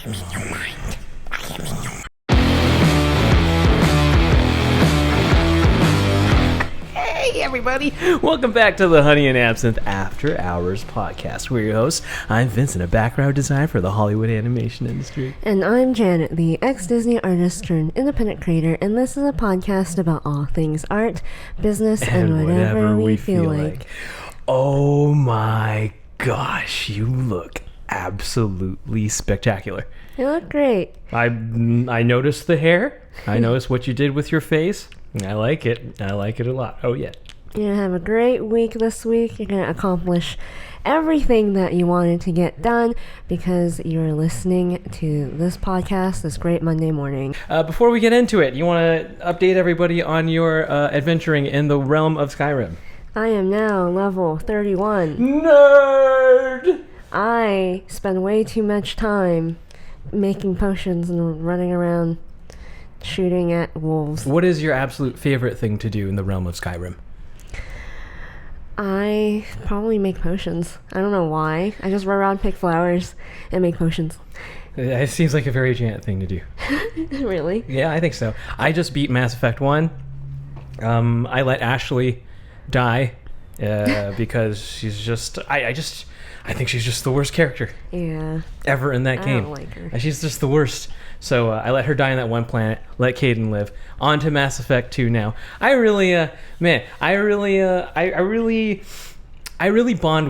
am in your mind. I am in your mind. Hey everybody, welcome back to the Honey and Absinthe After Hours podcast. We're your hosts. I'm Vincent, a background designer for the Hollywood animation industry. And I'm Janet, the ex-Disney artist turned independent creator, and this is a podcast about all things art, business, and whatever we feel like. Oh my gosh, you look absolutely spectacular. You look great. I noticed the hair. I noticed what you did with your face. I like it. I like it a lot. Oh, yeah. You're going to have a great week this week. You're going to accomplish everything that you wanted to get done because you're listening to this podcast this great Monday morning. Before we get into it, you want to update everybody on your adventuring in the realm of Skyrim. I am now level 31. Nerd! I spend way too much time making potions and running around shooting at wolves. What is your absolute favorite thing to do in the realm of Skyrim? I probably make potions. I don't know why. I just run around, pick flowers, and make potions. It seems like a very Janet thing to do. Really? Yeah, I think so. I just beat Mass Effect 1. I let Ashley die because she's just... I think she's just the worst character. Yeah. Ever in that game. I don't like her. She's just the worst. So I let her die on that one planet. Let Caden live. On to Mass Effect 2 now. I really bond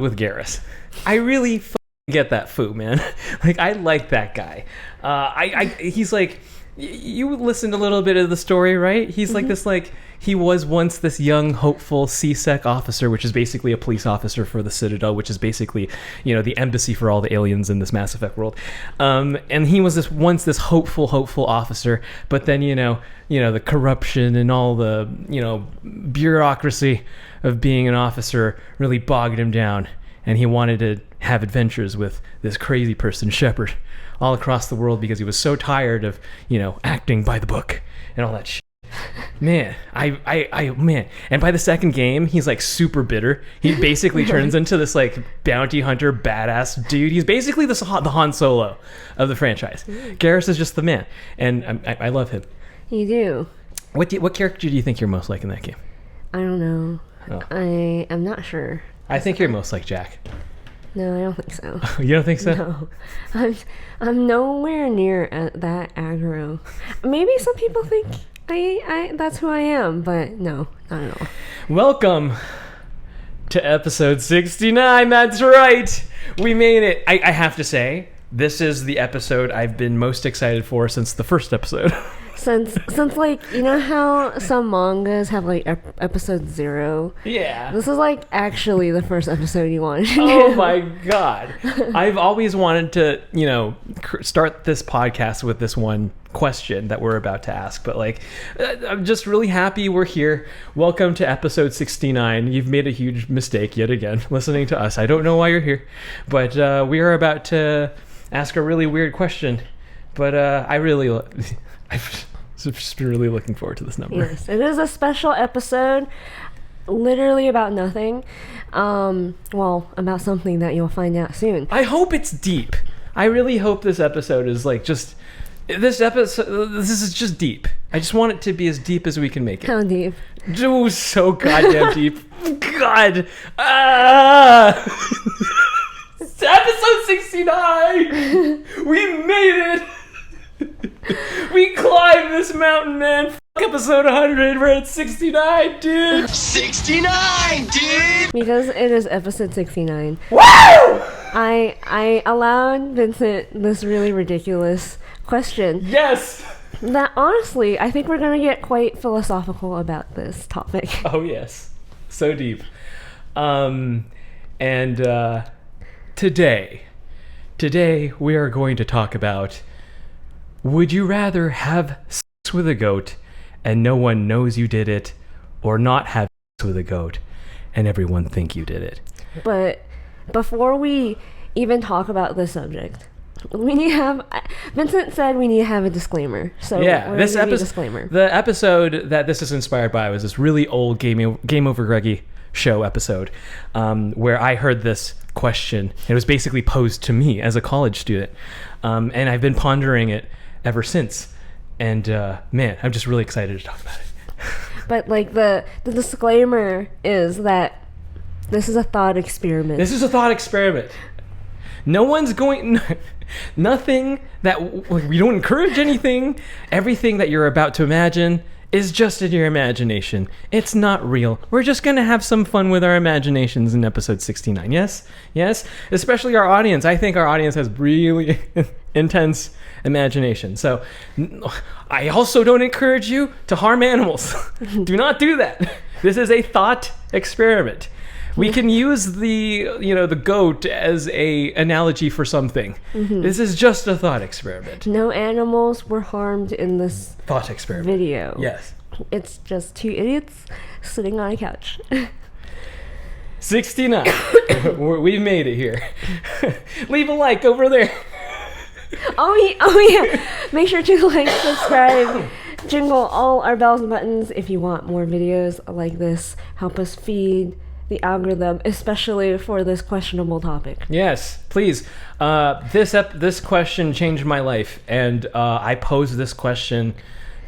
with Garrus. I really get that foo, man. Like, I like that guy. He's like, you listened a little bit of the story, right? He's like this, like, he was once this young, hopeful C-Sec officer, which is basically a police officer for the Citadel, which is basically, you know, the embassy for all the aliens in this Mass Effect world. And he was once this hopeful officer, but then, you know, the corruption and all the, bureaucracy of being an officer really bogged him down, and he wanted to have adventures with this crazy person, Shepard, all across the world because he was so tired of, acting by the book and all that shit. Man, man. And by the second game, he's like super bitter. He basically turns into this like bounty hunter, badass dude. He's basically the Han Solo of the franchise. Garrus is just the man, and I love him. You do. What character do you think you're most like in that game? I don't know. Oh. I am not sure. I think you're most like Jack. No, I don't think so. You don't think so? No. I'm nowhere near that aggro. Maybe some people think I that's who I am, but no, not at all. Welcome to episode 69. That's right. We made it. I have to say, this is the episode I've been most excited for since the first episode. Since like, you know how some mangas have like episode 0? Yeah. This is like actually the first episode you wanted to do. Oh my god. I've always wanted to, start this podcast with this one question that we're about to ask, but like, I'm just really happy we're here. Welcome to episode 69. You've made a huge mistake yet again listening to us. I don't know why you're here, but we are about to ask a really weird question, but I've just been really looking forward to this number. Yes, it is a special episode, literally about nothing. About something that you'll find out soon. I hope it's deep. I really hope this episode is like just... This is just deep. I just want it to be as deep as we can make it. How deep? Oh, so goddamn deep. God. Episode 69! We made it! We climbed this mountain, man. Fuck episode 100. We're at 69, dude. 69, dude! Because it is episode 69. Woo! I allowed Vincent this really ridiculous question. Yes! That honestly, I think we're going to get quite philosophical about this topic. Oh, yes. So deep. Today we are going to talk about, would you rather have sex with a goat and no one knows you did it, or not have sex with a goat and everyone think you did it? But before we even talk about this subject, we need to have... Vincent said we need to have a disclaimer. So yeah, this disclaimer. The episode that this is inspired by was this really old Game Over Greggy show episode, where I heard this question. It was basically posed to me as a college student. And I've been pondering it ever since. And man, I'm just really excited to talk about it. But like the disclaimer is that this is a thought experiment. This is a thought experiment. No one's going... Nothing that... We don't encourage anything. Everything that you're about to imagine is just in your imagination. It's not real. We're just going to have some fun with our imaginations in episode 69. Yes? Yes? Especially our audience. I think our audience has really intense imagination. So I also don't encourage you to harm animals. Do not do that. This is a thought experiment. We can use the goat as a analogy for something. This is just a thought experiment. No animals were harmed in this thought experiment video. Yes. It's just two idiots sitting on a couch. 69. We've made it here. Leave a like over there. Oh yeah. Make sure to like, subscribe, jingle all our bells and buttons if you want more videos like this. Help us feed the algorithm, especially for this questionable topic. Yes, please. This question changed my life, and I posed this question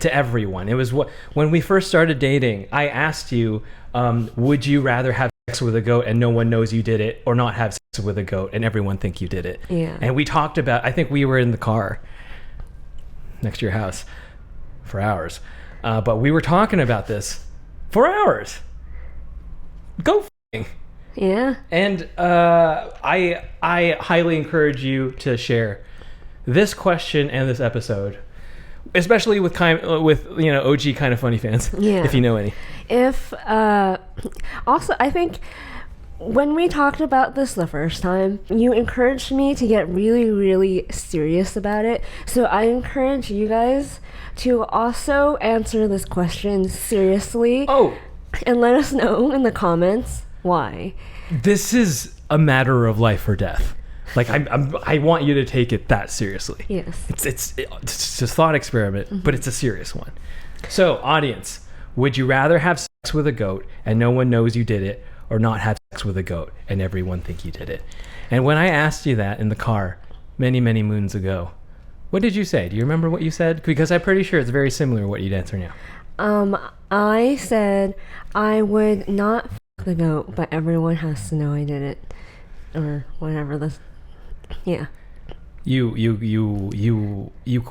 to everyone. It was when we first started dating. I asked you, would you rather have sex with a goat and no one knows you did it, or not have sex with a goat and everyone think you did it? Yeah. And we talked about. I think we were in the car next to your house for hours, but we were talking about this for hours. Go f***ing. Yeah. And I highly encourage you to share this question and this episode, especially with OG kind of funny fans. Yeah. If you know any. If also, I think when we talked about this the first time, you encouraged me to get really, really serious about it. So I encourage you guys to also answer this question seriously. Oh. And let us know in the comments why. This is a matter of life or death. Like I want you to take it that seriously. Yes. It's a thought experiment, but it's a serious one. So, audience, would you rather have sex with a goat and no one knows you did it, or not have sex with a goat and everyone think you did it? And when I asked you that in the car many, many moons ago, what did you say? Do you remember what you said? Because I'm pretty sure it's very similar to what you'd answer now. I said I would not f*** the goat, but everyone has to know I did it, or whatever this. Yeah. You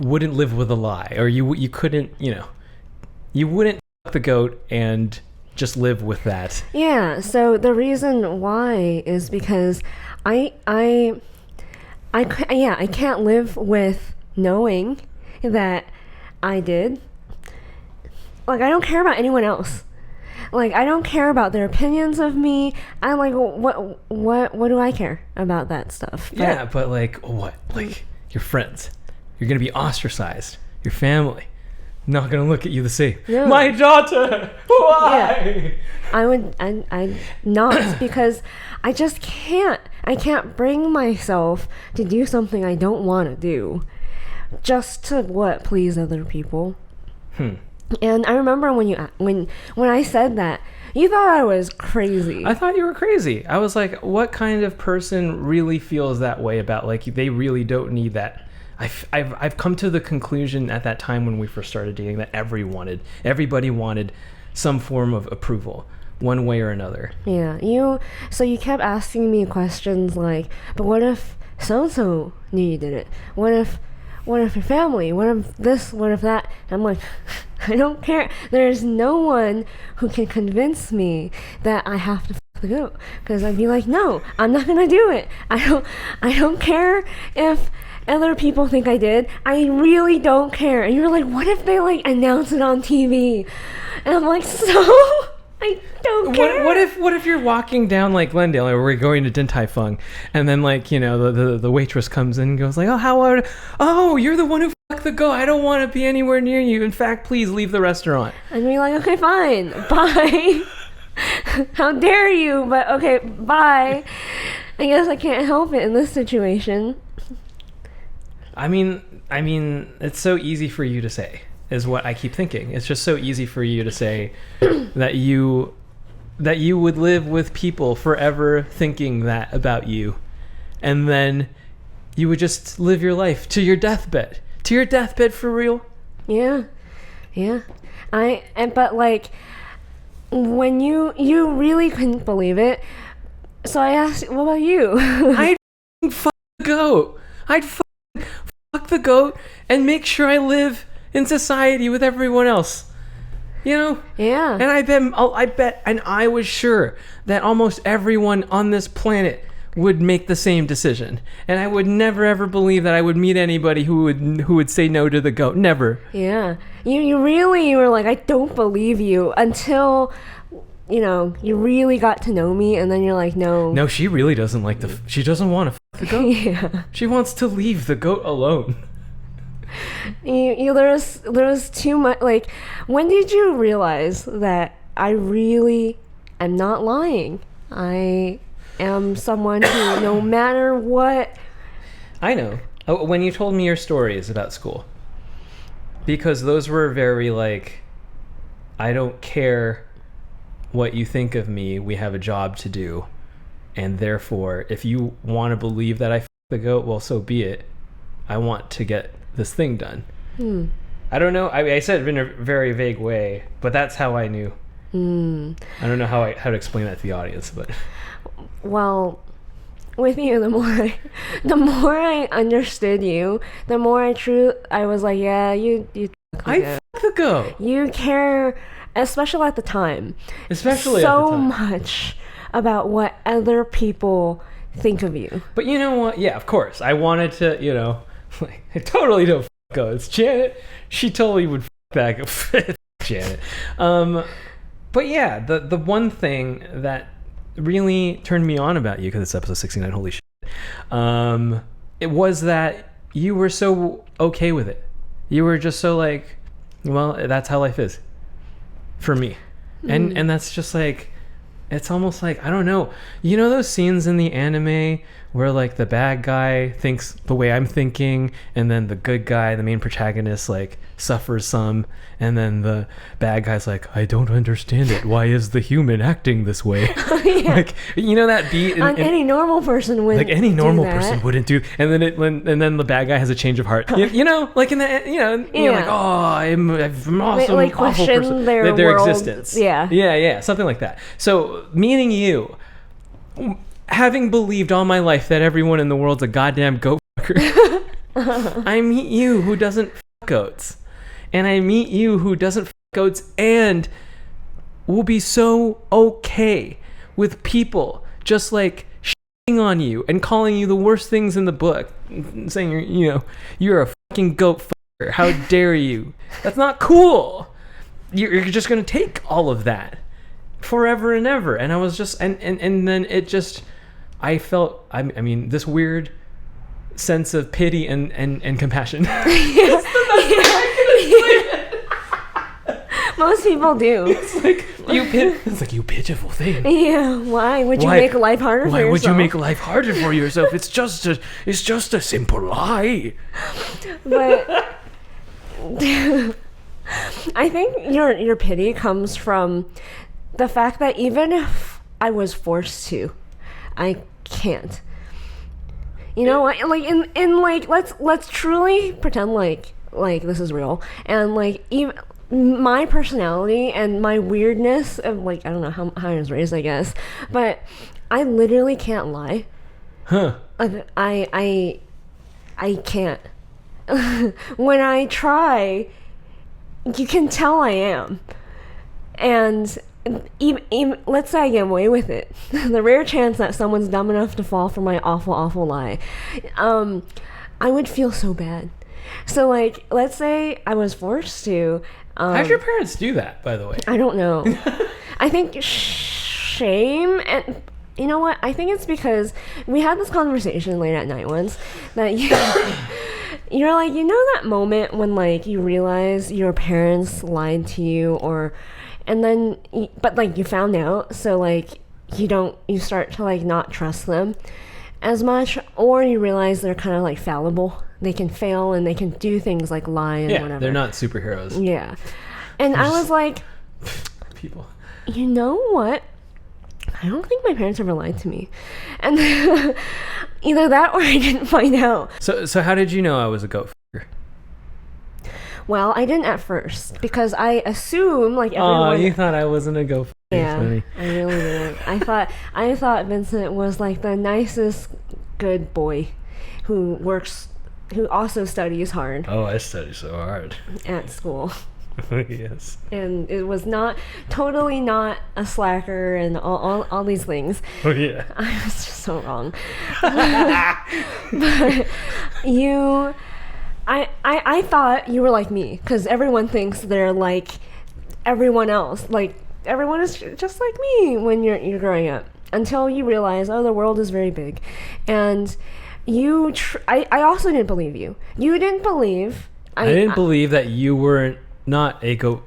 wouldn't live with a lie, or you couldn't, you wouldn't f*** the goat and just live with that. Yeah. So the reason why is because I can't live with knowing that I did. Like, I don't care about anyone else. Like, I don't care about their opinions of me. I'm like, what do I care about that stuff? Yeah, but like, what? Like, your friends. You're going to be ostracized. Your family. Not going to look at you the same. No. My daughter! Why? Yeah. I not, because I just can't. I can't bring myself to do something I don't want to do. Just to, please other people. And I remember when I said that, you thought I was crazy. I thought you were crazy. I was like, what kind of person really feels that way about, like, they really don't need that? I've come to the conclusion at that time when we first started dating that everybody wanted some form of approval, one way or another. Yeah, so you kept asking me questions like, but what if so-and-so knew you did it? What if your family? What if this? What if that? And I'm like, I don't care. There's no one who can convince me that I have to f*** the goat. Because I'd be like, no, I'm not gonna do it. I don't care if other people think I did. I really don't care. And you're like, what if they like announce it on TV? And I'm like, so I don't care. What if you're walking down like Glendale, or we're going to Din Tai Fung, and then like the waitress comes in and goes like, oh, you're the one who fucked the goat. I don't want to be anywhere near you. In fact, please leave the restaurant. And we're like, okay, fine, bye. How dare you? But okay, bye. I guess I can't help it in this situation. I mean, it's so easy for you to say, is what I keep thinking. It's just so easy for you to say that you would live with people forever thinking that about you, and then you would just live your life to your deathbed. To your deathbed for real? Yeah. But like, when you really couldn't believe it. So I asked, what about you? I'd fuck the goat. I'd fuck the goat and make sure I live in society with everyone else. You know? Yeah. And I bet, and I was sure that almost everyone on this planet would make the same decision. And I would never ever believe that I would meet anybody who would say no to the goat. Never. Yeah. You were like, I don't believe you, until, you know, you really got to know me, and then you're like, no. No, she really doesn't like she doesn't want to fuck the goat. Yeah. She wants to leave the goat alone. There was too much. Like, when did you realize that I really am not lying? I am someone who, no matter what. I know. When you told me your stories about school, because those were very like, I don't care what you think of me. We have a job to do, and therefore, if you want to believe that I f***ed the goat, well, so be it. I want to get this thing done. I don't know. I said it in a very vague way, but that's how I knew. I don't know how to explain that to the audience, but well, with you, the more I understood you, the more I was like, yeah, you I f*** the goat. You care, especially at the time, so much about what other people think of you. But you know what? Yeah, of course. I wanted to, you know, like, I totally don't f*** goats. Janet, she totally would f*** that goat. Janet. But yeah, the one thing that really turned me on about you, because it's episode 69, holy shit, it was that you were so okay with it. You were just so like, well, that's how life is for me. And that's just like, it's almost like, I don't know, you know those scenes in the anime where like the bad guy thinks the way I'm thinking, and then the good guy, the main protagonist, like suffers some, and then the bad guy's like, I don't understand it. Why is the human acting this way? Yeah. Like, you know that beat? Any normal person wouldn't. Like any normal person wouldn't do. And then the bad guy has a change of heart. You know, like in that, you know, you're like, oh, I'm awesome, like awful person. Their existence. Yeah, something like that. So meeting you, having believed all my life that everyone in the world's a goddamn goat fucker, I meet you who doesn't f*** goats. And I meet you who doesn't f*** goats and will be so okay with people just like shitting on you and calling you the worst things in the book, saying you're a fucking goat fucker. How dare you? That's not cool. You're just gonna take all of that forever and ever. And I was just and then it just, I felt, I mean, this weird sense of pity and compassion. Most people do. It's like you pitiful thing. Yeah. Why would you make life harder for yourself? Why would you make life harder for yourself? It's just a simple lie. But I think your pity comes from the fact that even if I was forced to, I can't. You know what? Like in like let's truly pretend like this is real, and like even my personality and my weirdness of like, I don't know how I was raised, I guess, but I literally can't lie. Huh. I can't. When I try, you can tell I am. And even let's say I get away with it, the rare chance that someone's dumb enough to fall for my awful lie, I would feel so bad. So like, let's say I was forced to. How'd your parents do that, by the way? I don't know. I think shame, and you know what? I think it's because we had this conversation late at night once that you're like, you know that moment when like you realize your parents lied to you, but like you found out, so like you start to like not trust them as much, or you realize they're kind of like fallible. They can fail and they can do things like lie and whatever. They're not superheroes. Yeah. And I was like, people. You know what? I don't think my parents ever lied to me. And Either that or I didn't find out. So how did you know I was a goat fucker? Well, I didn't at first because I assume like everyone. Oh, you thought I wasn't a goat fucker. Yeah, Funny. I really didn't. I thought Vincent was like the nicest good boy who also studies hard Oh, I study so hard. at school. Yes. And it was totally not a slacker and all these things. Oh yeah. I was just so wrong. But I thought you were like me because everyone thinks they're like everyone else. Like everyone is just like me when you're growing up until you realize, oh, the world is very big. And I also didn't believe you. You didn't believe. I didn't believe that you were not a goat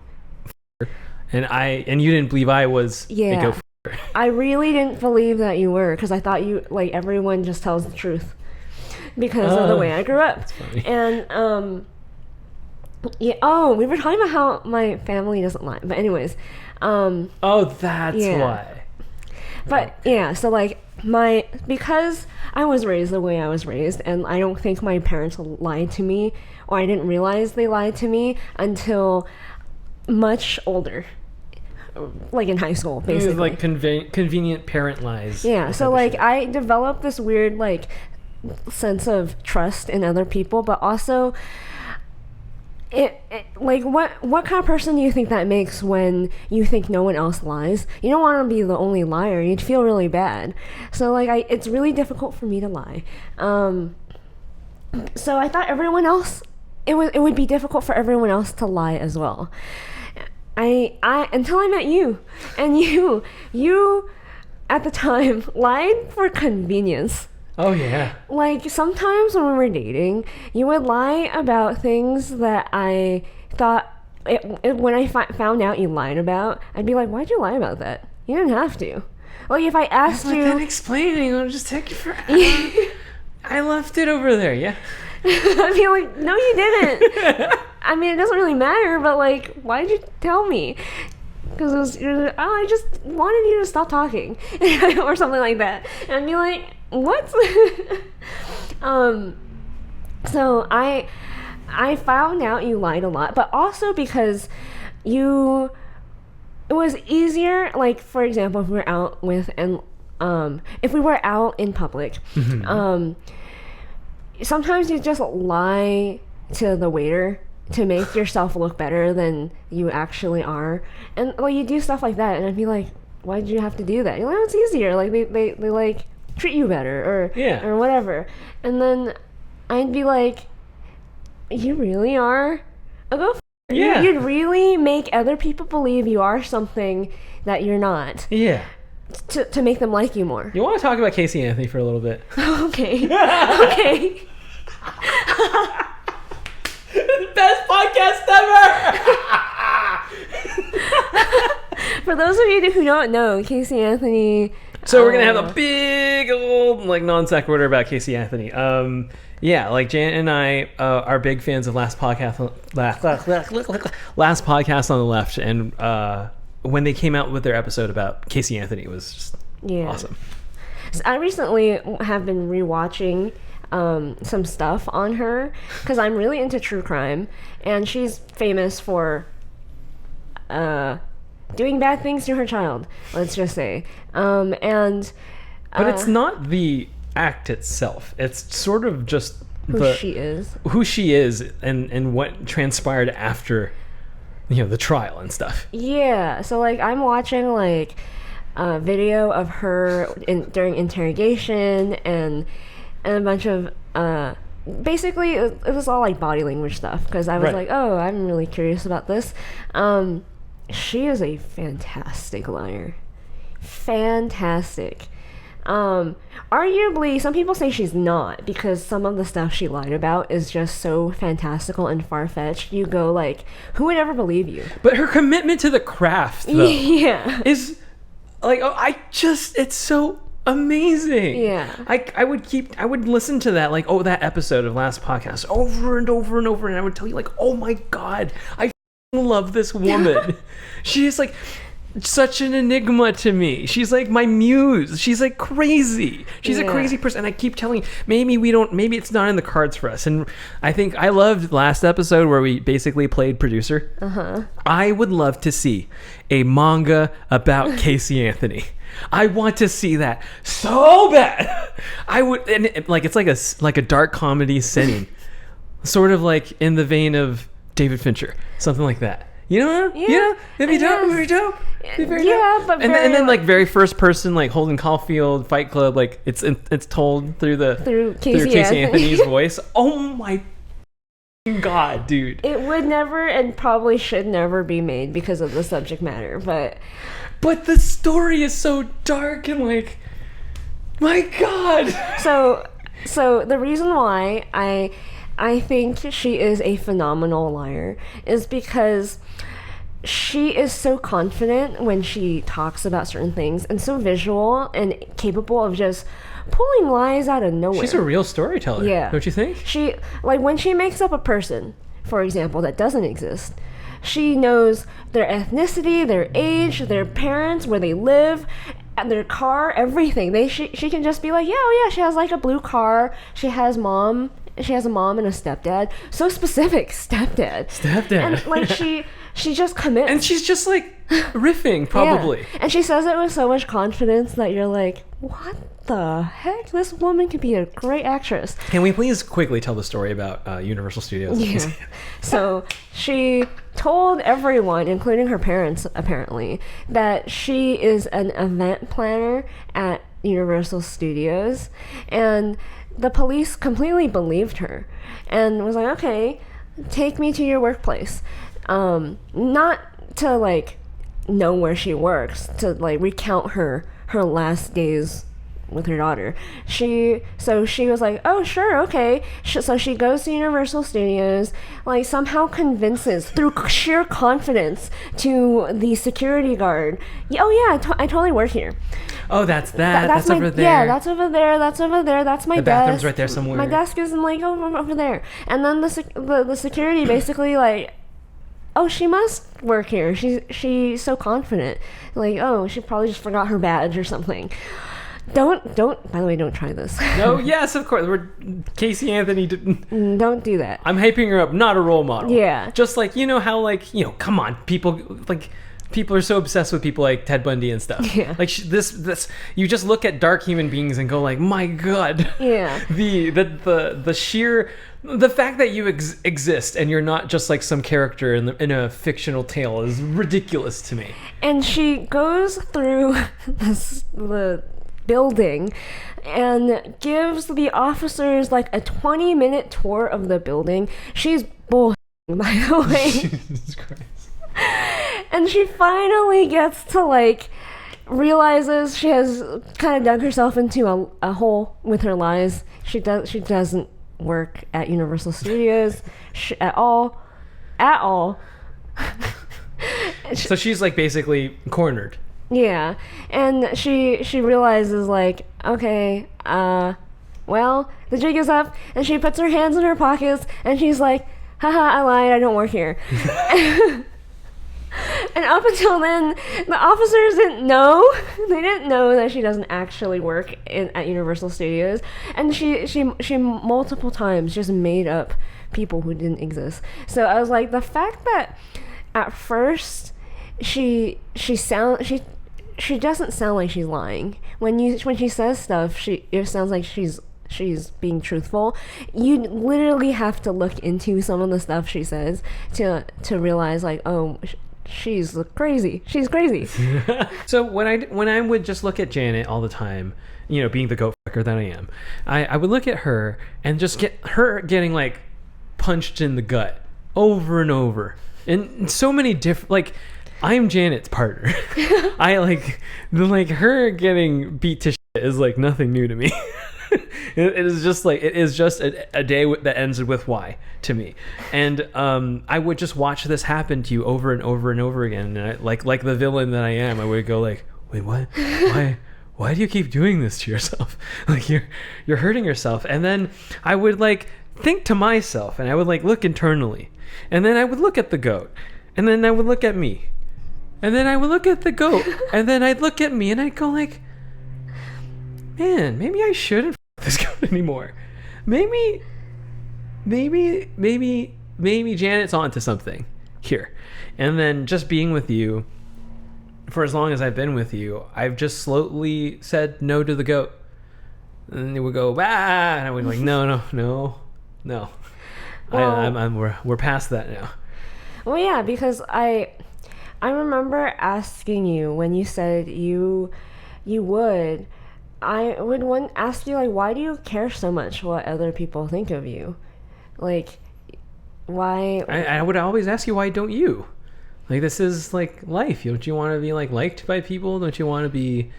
fucker, and you didn't believe I was a goat fucker. I really didn't believe that you were because I thought you like everyone just tells the truth because of the way I grew up. That's funny. And yeah. Oh, we were talking about how my family doesn't lie, but anyways. Oh, that's why. But yeah, so like because I was raised the way I was raised, and I don't think my parents lied to me, or I didn't realize they lied to me until much older, like in high school, basically. It was like convenient parent lies. Yeah, so like I developed this weird like sense of trust in other people, but also it like what kind of person do you think that makes when you think no one else lies? You don't want to be the only liar. You'd feel really bad. So like it's really difficult for me to lie. So I thought everyone else it would be difficult for everyone else to lie as well. I until I met you, and you at the time lied for convenience. Oh yeah. Like sometimes when we were dating, you would lie about things that I thought when I found out you lied about, I'd be like, "Why'd you lie about that? You didn't have to." Like if I asked you, that explaining, it'll just take you forever. I left it over there. Yeah. I'd be like, "No, you didn't." I mean, it doesn't really matter, but like, why did you tell me? Because I just wanted you to stop talking, or something like that, and I'd be like, what? So I found out you lied a lot, but also because it was easier, like for example, if we were out if we were out in public, sometimes you just lie to the waiter to make yourself look better than you actually are, and like you do stuff like that, and I'd be like, why did you have to do that? You're like, oh, it's easier, like they like treat you better or whatever. And then I'd be like, you really are a go. Yeah. You'd really make other people believe you are something that you're not. Yeah. To make them like you more. You want to talk about Casey Anthony for a little bit? Okay. Okay. Best podcast ever. For those of you who don't know, Casey Anthony. So we're gonna have a big old like non sequitur about Casey Anthony. Yeah, like Jan and I are big fans of last podcast on the left, and when they came out with their episode about Casey Anthony, it was just awesome. So I recently have been rewatching some stuff on her because I'm really into true crime, and she's famous for doing bad things to her child, let's just say. But it's not the act itself. It's sort of just who she is and what transpired after, the trial and stuff. Yeah. So like I'm watching like a video of her during interrogation and a bunch of basically it was all like body language stuff because I was like, oh, I'm really curious about this. She is a fantastic liar. Fantastic. Arguably, some people say she's not because some of the stuff she lied about is just so fantastical and far-fetched. You go like, who would ever believe you? But her commitment to the craft, though, is like, it's so amazing. Yeah. I would listen to that, like, that episode of last podcast over and over and over, and I would tell you, like, oh my God, I love this woman. She is like, such an enigma to me. She's like my muse. She's like crazy. She's a crazy person. And I keep telling, maybe it's not in the cards for us. And I think I loved last episode where we basically played producer. I would love to see a manga about Casey Anthony. I want to see that so bad. I would, and like it's like a dark comedy setting, sort of like in the vein of David Fincher, something like that. You know? Yeah. It'd be dope. It'd be dope. It'd be very dope. But and then like very first person, like Holden Caulfield, Fight Club, like it's told through Casey Anthony's voice. Oh my God, dude. It would never and probably should never be made because of the subject matter, but the story is so dark and like, my God. So the reason why I think she is a phenomenal liar is because she is so confident when she talks about certain things and so visual and capable of just pulling lies out of nowhere. She's a real storyteller. Yeah. Don't you think? She, like when she makes up a person, for example, that doesn't exist, she knows their ethnicity, their age, their parents, where they live, and their car, everything. She can just be like, she has like a blue car. She has a mom and a stepdad. So specific, stepdad. And like she just commits. And she's just like riffing, probably. Yeah. And she says it with so much confidence that you're like, what the heck? This woman could be a great actress. Can we please quickly tell the story about Universal Studios? Yeah. So she told everyone, including her parents apparently, that she is an event planner at Universal Studios, and the police completely believed her and was like, okay, take me to your workplace. Not to like know where she works, to like recount her last days with her daughter. So she was like, oh sure, okay. So she goes to Universal Studios, like somehow convinces through sheer confidence to the security guard, I totally work here. Oh, that's over there. Yeah, that's over there. That's my desk. The bathroom's right there somewhere. My desk is like over there. And then the security basically like, oh, she must work here. She's so confident. Like, oh, she probably just forgot her badge or something. Don't, by the way, don't try this. No, yes, of course. Casey Anthony didn't. Don't do that. I'm hyping her up, not a role model. Yeah. Just like, you know how like, come on, people are so obsessed with people like Ted Bundy and stuff. Yeah. Like this, you just look at dark human beings and go like, my God. Yeah. The sheer, the fact that you exist and you're not just like some character in a fictional tale is ridiculous to me. And she goes through the building and gives the officers like a 20-minute tour of the building. She's bullshitting, by the way. Jesus Christ. And she finally gets to like realizes she has kind of dug herself into a hole with her lies. She doesn't work at Universal Studios at all. So she's like basically cornered. Yeah, and she realizes like, okay, well, the jig is up, and she puts her hands in her pockets, and she's like, haha, I lied, I don't work here. And up until then, the officers didn't know. They didn't know that she doesn't actually work at Universal Studios, and she multiple times just made up people who didn't exist. So I was like, the fact that at first she doesn't sound like she's lying. When she says stuff, it sounds like she's being truthful. You literally have to look into some of the stuff she says to realize like, oh, she's crazy. She's crazy. So when I would just look at Janet all the time, being the goat fucker that I am, I would look at her and just get her getting like punched in the gut over and over, and so many different like. I'm Janet's partner. I like her getting beat to shit is like nothing new to me. It is just a day that ends with Y to me, and I would just watch this happen to you over and over and over again, and like the villain that I am, I would go like, wait, what? Why do you keep doing this to yourself? Like you're hurting yourself. And then I would like think to myself, and I would like look internally, and then I would look at the goat, and then I would look at me. And then I would look at the goat, and then I'd look at me, and I'd go like, man, maybe I shouldn't f this goat anymore. Maybe Janet's onto something here. And then just being with you for as long as I've been with you, I've just slowly said no to the goat. And it would go, bah, and I would be like, no. Well, we're past that now. Well, yeah, because I remember asking you when you said you would. I would ask you, like, why do you care so much what other people think of you? Like, why? I would always ask you, why don't you? Like, this is like life. Don't you want to be like liked by people? Don't you want to be,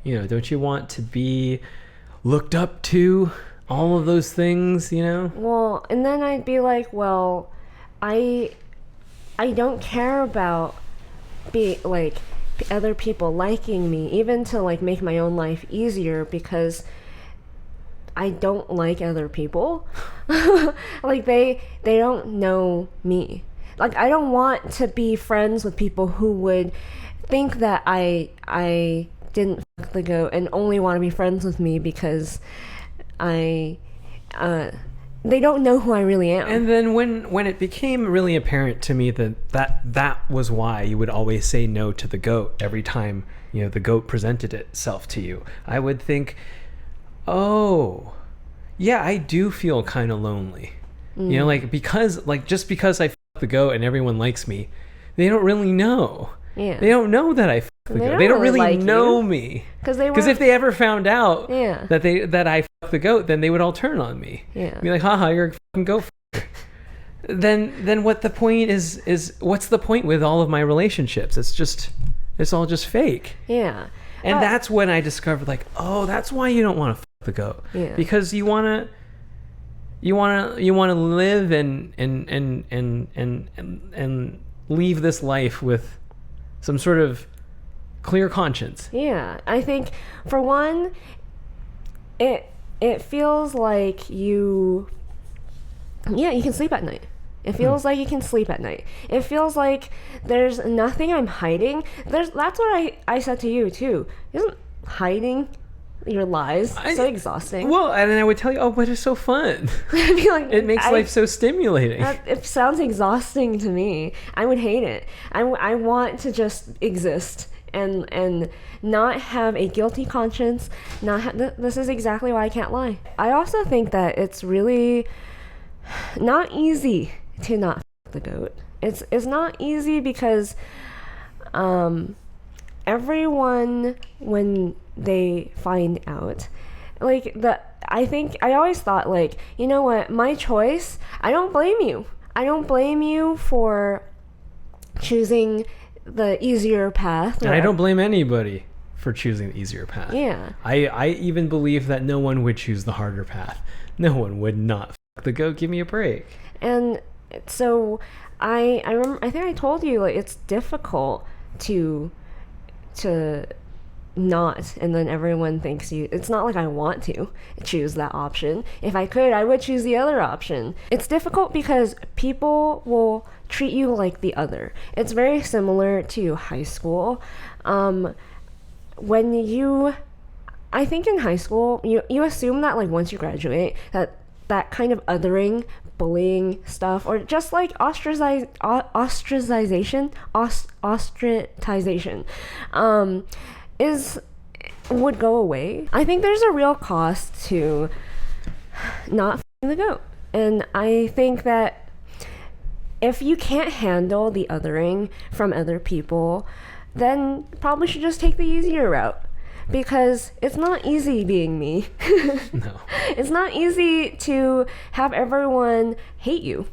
don't you want to be looked up to? All of those things, Well, and then I'd be like, well, I don't care about other people liking me, even to like make my own life easier, because I don't like other people. Like they don't know me. Like, I don't want to be friends with people who would think that I didn't fuck the goat and only want to be friends with me because they don't know who I really am. And then when it became really apparent to me that was why you would always say no to the goat every time the goat presented itself to you, I would think, oh yeah, I do feel kind of lonely. Because I f the goat and everyone likes me, they don't really know. Yeah. They don't know that I f the goat. They don't really like know me. Because if they ever found out that I f the goat, then they would all turn on me. Yeah. Be like, haha, you're a fucking goat f***er. Then what the point is what's the point with all of my relationships? It's all just fake. Yeah. And that's when I discovered, like, oh, that's why you don't want to f the goat. Yeah. Because you want to live and leave this life with some sort of clear conscience. Yeah, I think for one, it feels like you can sleep at night. It feels like you can sleep at night. It feels like there's nothing I'm hiding. That's what I said to you too. Isn't hiding your lies so exhausting? Well, and then I would tell you, oh, but it's so fun. I'd be like, it makes life so stimulating. It sounds exhausting to me. I would hate it. I want to just exist and not have a guilty conscience. This is exactly why I can't lie. I also think that it's really not easy to not f the goat. It's not easy because everyone, when they find out, I always thought, like, you know what, my choice, I don't blame you for choosing the easier path. And I don't blame anybody for choosing the easier path. Yeah. I even believe that no one would choose the harder path. No one would not f the goat. Give me a break. And so I remember, I think I told you, like, it's difficult to not, and then everyone thinks it's not like I want to choose that option. If I could, I would choose the other option. It's difficult because people will treat you like the other. It's very similar to high school. I think in high school, you assume that, like, once you graduate, that kind of othering, bullying stuff, or just like ostracization would go away. I think there's a real cost to not f***ing the goat. And I think that if you can't handle the othering from other people, then probably should just take the easier route. Because it's not easy being me. No. It's not easy to have everyone hate you.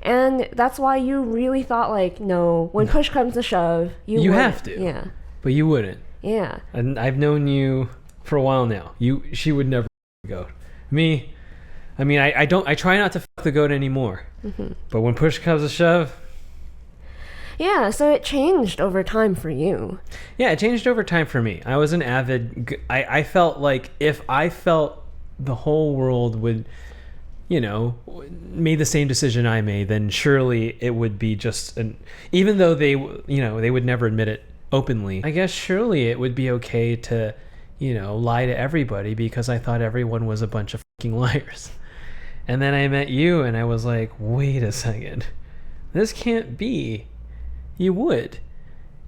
And that's why you really thought, like, no, when push comes to shove, you have to. Yeah. But you wouldn't. Yeah. And I've known you for a while now. She would never f the goat. Me, I mean, I try not to f the goat anymore. Mm-hmm. But when push comes to shove. Yeah, so it changed over time for you. Yeah, it changed over time for me. I was an avid... I felt like if I felt the whole world would made the same decision I made, then surely it would be just even though they would never admit it openly, I guess surely it would be okay to, lie to everybody because I thought everyone was a bunch of fucking liars. And then I met you and I was like, wait a second, this can't be. You would.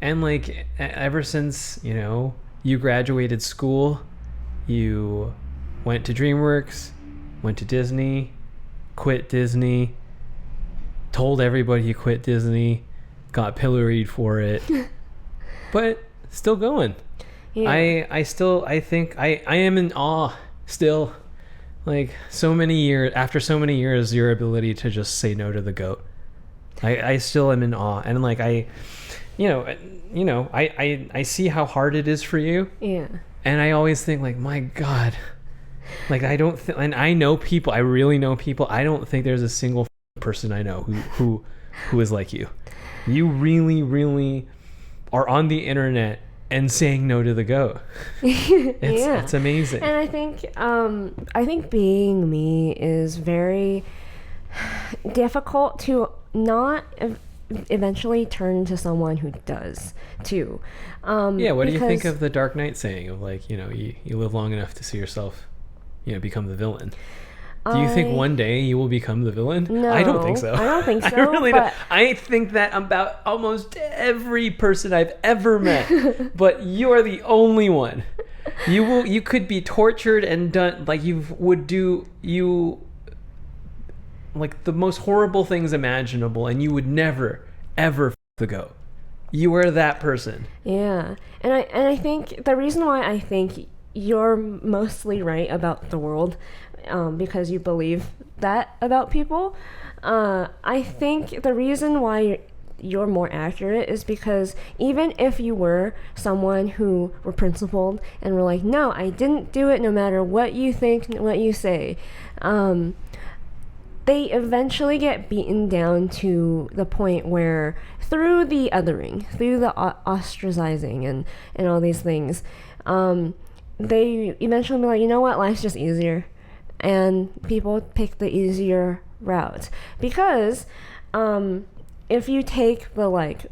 And like, ever since, you graduated school, you went to DreamWorks, went to Disney, quit Disney, told everybody you quit Disney, got pilloried for it, but still going. Yeah. I think I am in awe still. Like, after so many years, your ability to just say no to the goat. I still am in awe. And like, I see how hard it is for you. Yeah. And I always think like, my God, like and I know people, I really know people. I don't think there's a single person I know who is like you. You really, really are on the internet and saying no to the goat. It's amazing. And I think being me is very difficult to not eventually turn to someone who does too. What do you think of the Dark Knight saying of like, you live long enough to see yourself, become the villain? Do you think one day you will become the villain? No, I don't think so. I don't think so. I really don't. I think that about almost every person I've ever met, but you are the only one. You could be tortured and done, like like the most horrible things imaginable, and you would never ever f the goat. You are that person. Yeah. And I think the reason why I think you're mostly right about the world, because you believe that about people, I think the reason why you're more accurate is because even if you were someone who were principled and were like, no, I didn't do it no matter what you think, what you say, they eventually get beaten down to the point where through the othering, through the ostracizing and all these things, they eventually be like, you know what, life's just easier. And people pick the easier route. Because if you take the like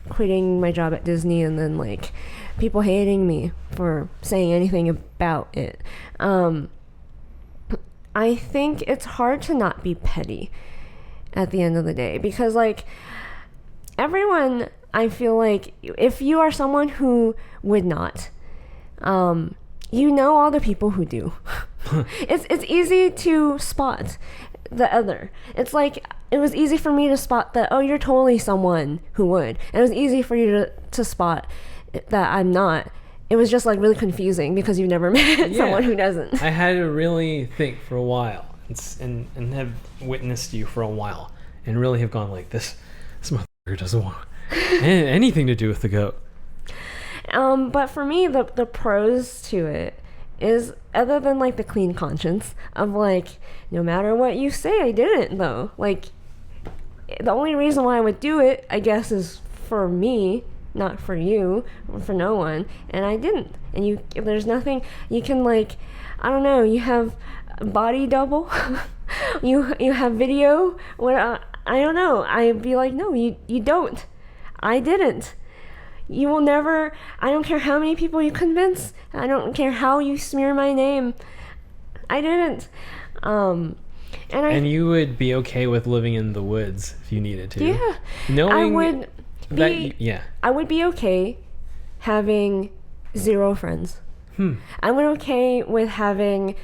quitting my job at Disney and then like people hating me for saying anything about it, I think it's hard to not be petty at the end of the day, because like everyone, I feel like if you are someone who would not, all the people who do. It's easy to spot the other. It's like it was easy for me to spot that, oh, you're totally someone who would, and it was easy for you to spot that I'm not. It was just like really confusing because you've never met someone who doesn't. I had to really think for a while and have witnessed you for a while and really have gone like, this motherfucker doesn't want anything to do with the goat. But for me, the pros to it is, other than like the clean conscience of like, no matter what you say, I didn't though. Like, the only reason why I would do it, I guess, is for me, not for you, or for no one, and I didn't. And there's nothing you can like, I don't know, you have body double, you have video. What I don't know. I'd be like, no, you don't. I didn't. You will never. I don't care how many people you convince. I don't care how you smear my name. I didn't. And you would be okay with living in the woods if you needed to. Yeah. Knowing I would be okay having 0 friends. I would okay with having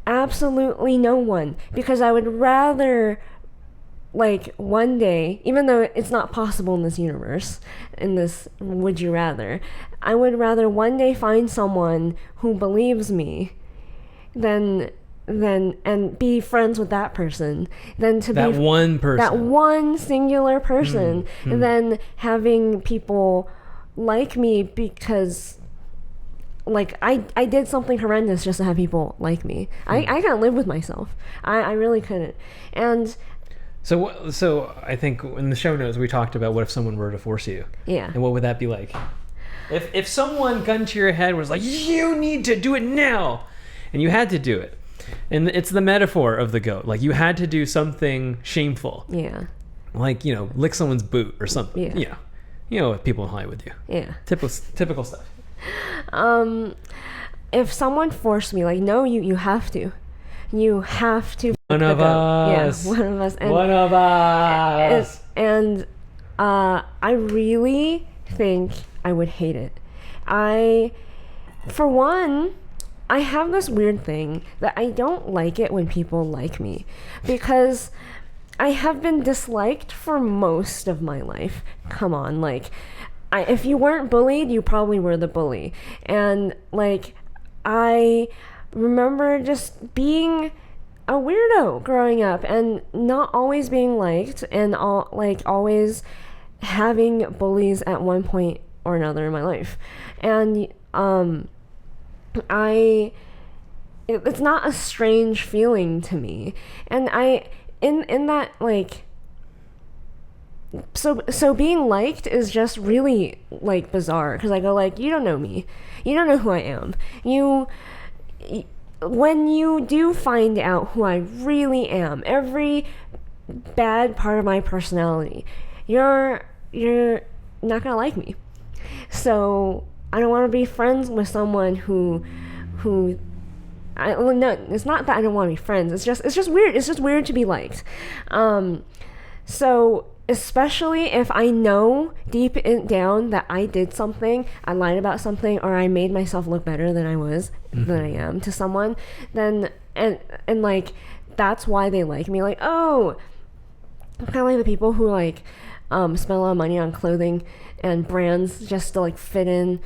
absolutely no one, because I would rather, like, one day, even though it's not possible in this universe, in this would you rather, I would rather one day find someone who believes me than and be friends with that person, than to that be one person, that one singular person, and then having people like me because, like, I did something horrendous just to have people like me. I can't live with myself. I really couldn't. And so I think in the show notes we talked about what if someone were to force you. Yeah. And what would that be like? If someone gun to your head was like, you need to do it now, and you had to do it, And it's the metaphor of the goat. Like, you had to do something shameful. Yeah. Like, lick someone's boot or something. Yeah. You know what people in Hollywood do. Yeah. Typical stuff. If someone forced me, like, no, you have to. You have to. One of us. Yeah, one of us. One of us. And I really think I would hate it. For one, I have this weird thing that I don't like it when people like me, because I have been disliked for most of my life. Come on, like, if you weren't bullied, you probably were the bully. And like, I remember just being a weirdo growing up and not always being liked, and always having bullies at one point or another in my life. And it's not a strange feeling to me. And in that, like, so being liked is just really, like, bizarre, because I go, like, you don't know me, you don't know who I am, when you do find out who I really am, every bad part of my personality, you're not gonna like me. So I don't want to be friends with someone no, it's not that I don't want to be friends. It's just weird. It's just weird to be liked. So especially if I know deep down that I did something, I lied about something, or I made myself look better than I am to someone, then and like, that's why they like me. Like, oh, kind of like the people who like spend a lot of money on clothing and brands just to like fit in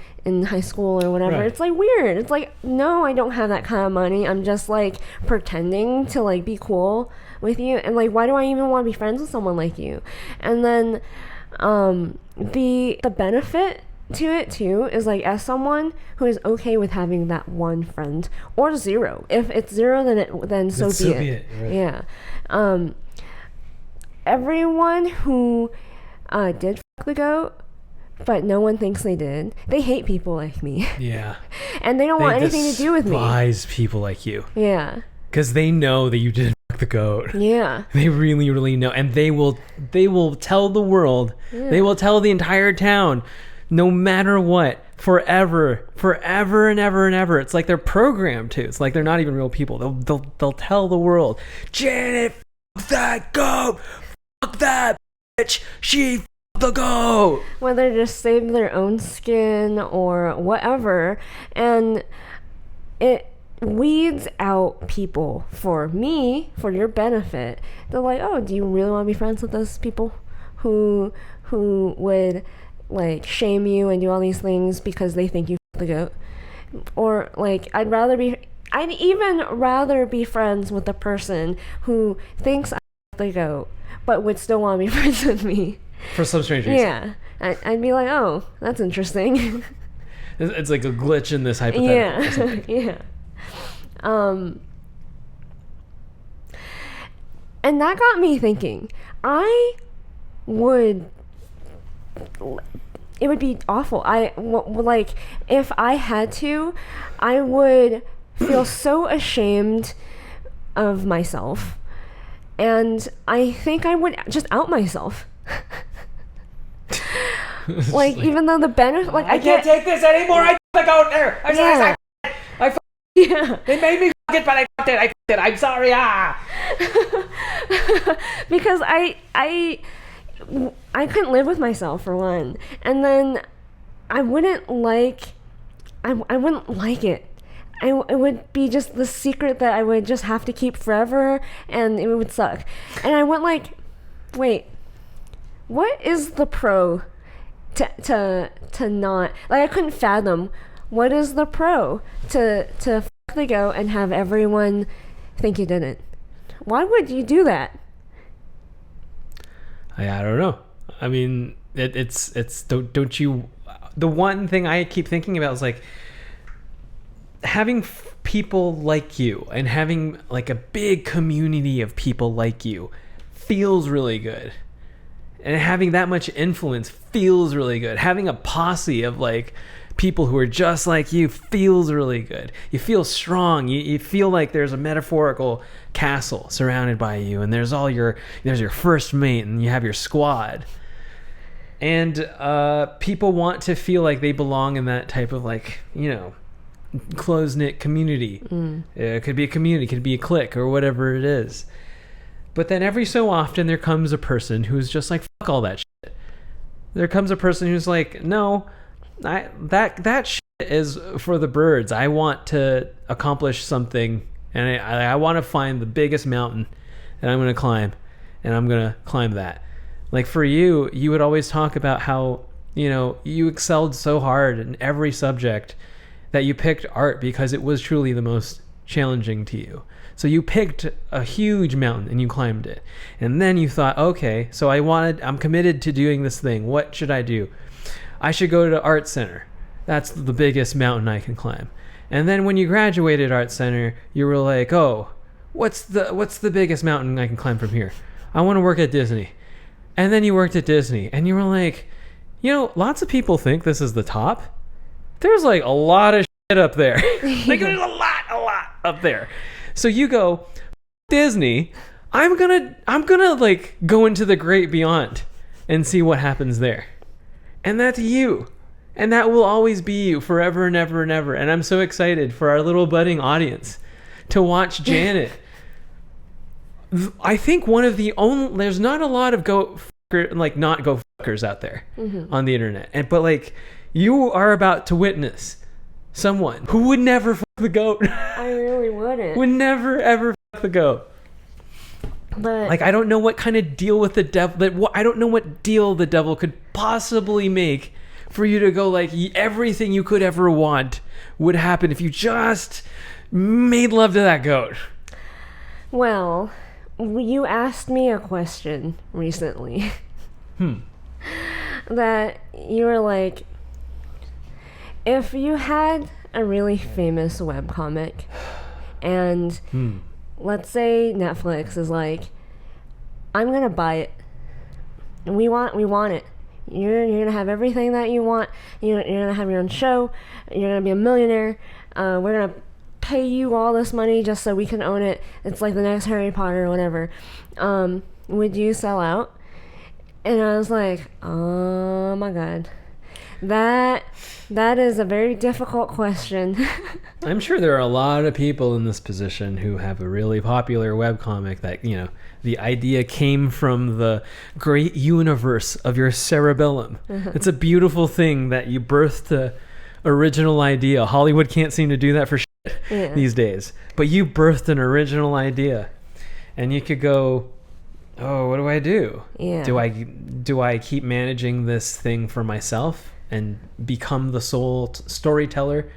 high school or whatever. Right. It's like weird. It's like, no, I don't have that kind of money. I'm just like pretending to like be cool with you. And like, why do I even want to be friends with someone like you? And then the benefit to it too is, like, as someone who is okay with having that one friend, or zero. If it's zero, then so be it. Right. Yeah. Everyone who did fuck the goat, but no one thinks they did, they hate people like me. Yeah. And they don't want anything to do with me. They despise people like you. Yeah. Because they know that you didn't fuck the goat. Yeah. They really, really know. And they will tell the world. Yeah. They will tell the entire town, no matter what, forever and ever and ever. It's like they're programmed to. It's like they're not even real people. They'll tell the world, Janet, fuck that goat. Fuck that bitch. She fucked the goat. Whether to save their own skin or whatever. And it weeds out people for your benefit. They're like, oh, do you really want to be friends with those people who would like shame you and do all these things because they think you f***ed the goat? Or like, I'd even rather be friends with the person who thinks I f***ed the goat but would still want to be friends with me. For some strange reason. Yeah. I'd be like, oh, that's interesting. It's like a glitch in this hypothetical. Yeah. Or something. Yeah. And that got me thinking. It would be awful. Like, if I had to, I would feel so ashamed of myself. And I think I would just out myself. like, even though the benefit, like, I can't take this anymore. I f***ed out there. Yeah. They made me f*** it, but I f***ed it. I'm sorry. Because I couldn't live with myself, for one, and then I wouldn't like it. It would be just the secret that I would just have to keep forever, and it would suck. And I went like, wait, what is the pro to not, like, I couldn't fathom what is the pro to f*** the goat and have everyone think you didn't. Why would you do that? I don't know. I mean, it's don't you? The one thing I keep thinking about is like having people like you and having like a big community of people like you feels really good, and having that much influence feels really good. Having a posse of like people who are just like you feels really good. You feel strong. You feel like there's a metaphorical castle surrounded by you, and there's your first mate, and you have your squad. And people want to feel like they belong in that type of, like, you know, close-knit community. It could be a community, it could be a clique, or whatever it is. But then every so often there comes a person who's just like, fuck all that shit. There comes a person who's like, no, that shit is for the birds. I want to accomplish something, and I want to find the biggest mountain, and I'm going to climb, and I'm going to climb that. Like for you, you would always talk about how, you know, you excelled so hard in every subject that you picked art because it was truly the most challenging to you. So you picked a huge mountain and you climbed it. And then you thought, okay, so I'm committed to doing this thing. What should I do? I should go to Art Center. That's the biggest mountain I can climb. And then when you graduated Art Center, you were like, oh, what's the biggest mountain I can climb from here? I want to work at Disney. And then you worked at Disney and you were like, you know, lots of people think this is the top. There's like a lot of shit up there. Like there's a lot up there. So you go, Disney, I'm gonna like go into the great beyond and see what happens there. And that's you. And that will always be you forever and ever and ever. And I'm so excited for our little budding audience to watch Janet. I think there's not a lot of not go fuckers out there on the internet. But like, you are about to witness someone who would never fuck the goat. I really wouldn't. Would never ever fuck the goat. But like, I don't know what kind of deal with the devil. I don't know what deal the devil could possibly make for you to go like everything you could ever want would happen if you just made love to that goat. Well, you asked me a question recently. That you were like, if you had a really famous webcomic and let's say Netflix is like, I'm going to buy it. And we want it. You're going to have everything that you want. You're going to have your own show. You're going to be a millionaire. We're going to pay you all this money just so we can own it. It's like the next Harry Potter or whatever. Would you sell out? And I was like, oh my God. That is a very difficult question. I'm sure there are a lot of people in this position who have a really popular webcomic that, you know, the idea came from the great universe of your cerebellum. It's a beautiful thing that you birthed the original idea. Hollywood can't seem to do that for shit these days. But you birthed an original idea. And you could go, oh, what do I do? Yeah. Do I keep managing this thing for myself and become the sole storyteller?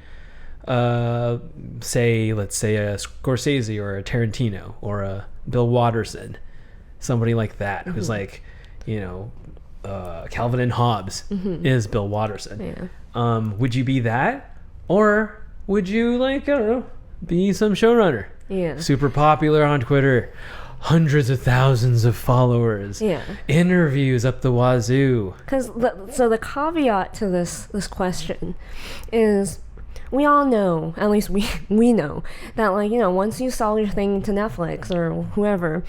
Let's say a Scorsese or a Tarantino or a Bill Watterson, somebody like that, who's like, you know, Calvin and Hobbes is Bill Watterson. Yeah. Would you be that, or would you, like, I don't know, be some showrunner? Yeah. Super popular on Twitter, hundreds of thousands of followers. Yeah. Interviews up the wazoo. So the caveat to this question is, we all know, at least we know, that, like, you know, once you sell your thing to Netflix or whoever,